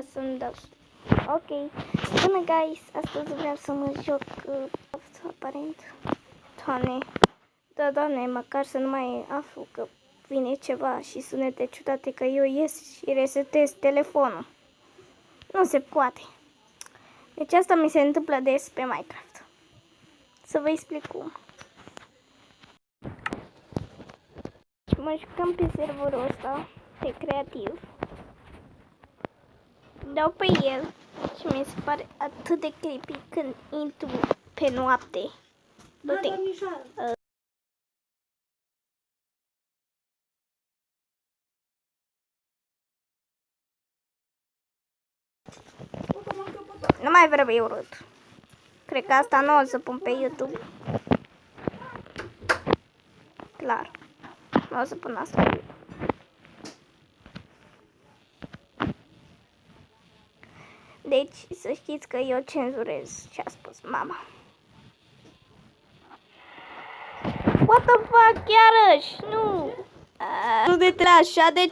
să-mi dau. Ok. Bună, guys. Astăzi vreau să mă joc aparent. Doamne. Da, Doamne, măcar să nu mai aflu că vine ceva și sunete ciudate că eu ies și resetez telefonul. Nu se poate. Deci asta mi se întâmplă des pe Minecraft. Să vă explic cum. Mă jucăm pe serverul ăsta, pe creativ. Dau pe el și mi se pare atât de creepy când intru pe noapte. Du-te. Nu mai vreau urât. Cred că asta nu o să pun pe YouTube. Clar. Nu o să pun asta pe YouTube. Deci să știți că eu cenzurez ce a spus mama. What the fuck, iarăși? Nu! Nu de așa de